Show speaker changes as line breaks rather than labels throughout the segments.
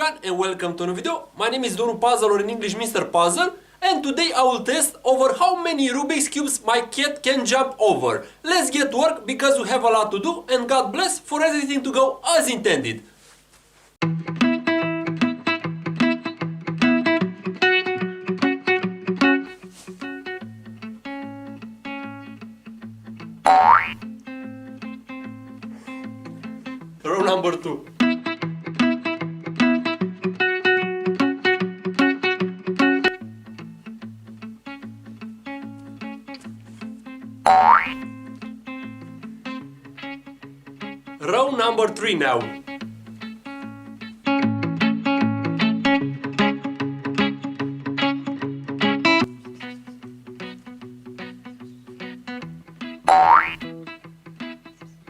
everyone and welcome to a new video. My name is Domnul Puzzle, or in English Mr. Puzzle, and today I will test over how many Rubik's cubes my cat can jump over. Let's get to work because we have a lot to do, and God bless for everything to go as intended. Row number 2. Row number 3 now.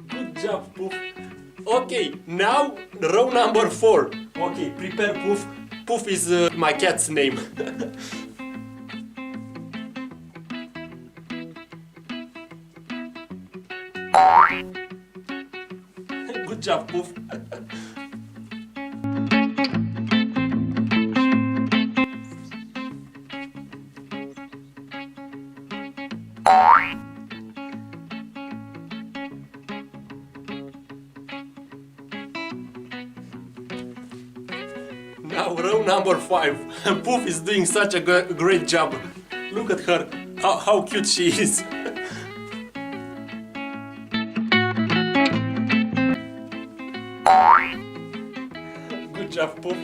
Good job, Poof. Okay, now row number 4. Okay, prepare Poof. Poof is my cat's name. Good job, Poof. Now row number 5. Poof is doing such a great job. Look at her, how cute she is. Good job, Poof.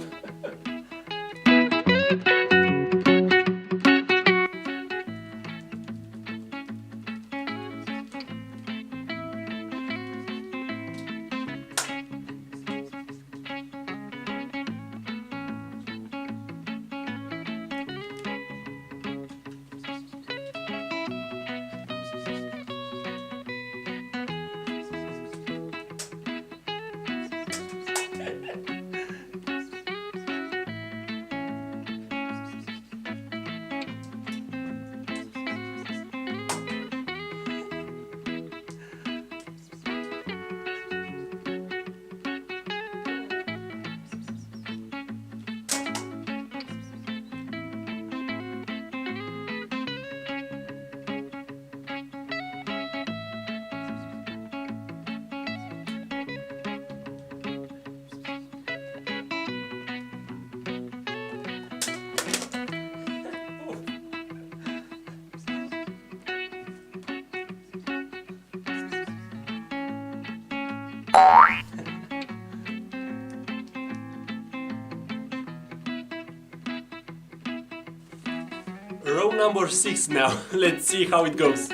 Row number 6 now. Let's see how it goes.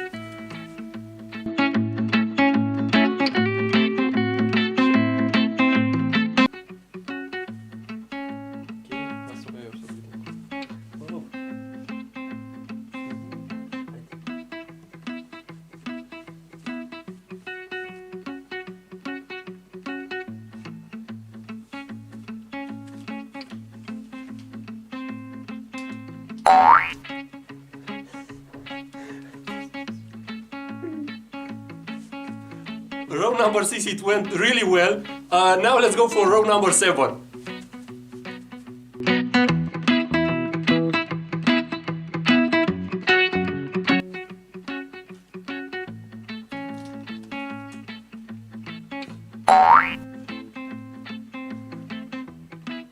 Row number 6, it went really well. Now let's go for row number 7.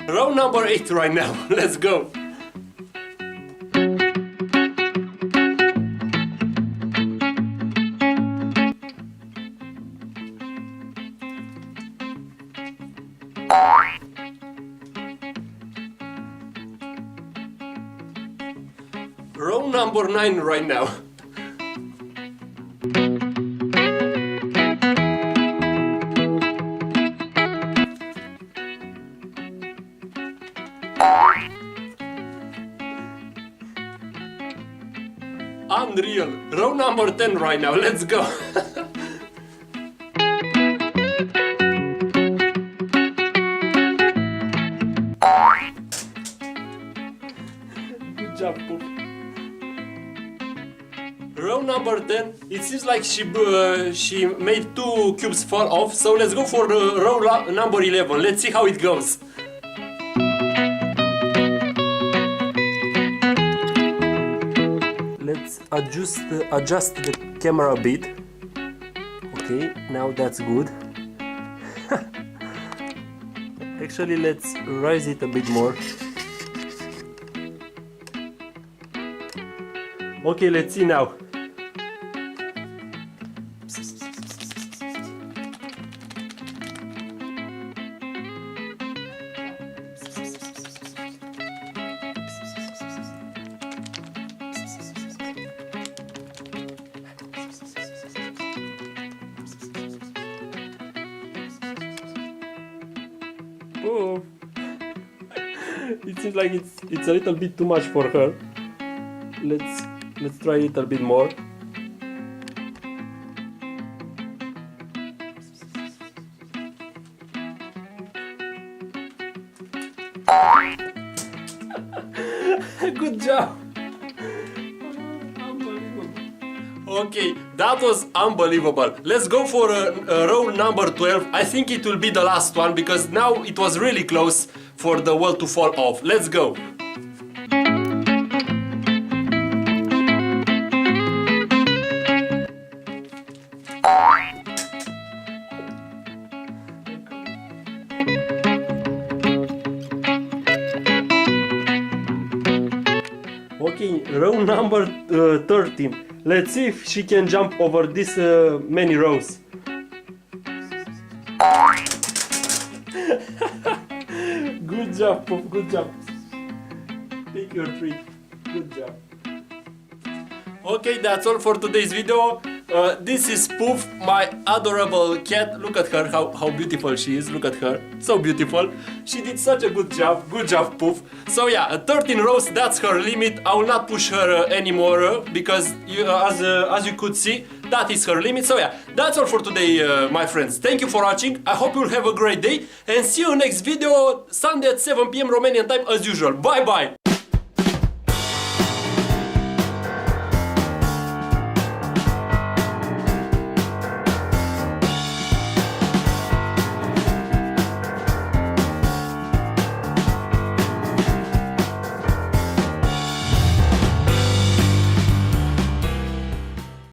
Row number 8 right now. Let's go. Row number 9 right now. Unreal. Row number 10 right now. Let's go. Good job, Poof. Row number 10, it seems like she made 2 cubes fall off, so let's go for the row number 11. Let's see how it goes. adjust the camera a bit. Okay, now that's good. Actually, let's raise it a bit more. Okay, let's see now. Oh. It seems like it's a little bit too much for her. Let's try a little bit more. Good job. Okay, that was unbelievable. Let's go for row number 12. I think it will be the last one because now it was really close for the wall to fall off. Let's go. Okay, row number 13. Let's see if she can jump over this many rows. Good job, Poof, good job. Take your treat. Good job. Okay, that's all for today's video. This is Poof, my adorable cat. Look at her, how beautiful she is. Look at her, so beautiful. She did such a good job. Good job, Poof. So yeah, 13 rows, that's her limit. I will not push her anymore because as you could see, that is her limit. So yeah, that's all for today, my friends. Thank you for watching. I hope you'll have a great day and see you next video Sunday at 7 PM Romanian time as usual. Bye bye!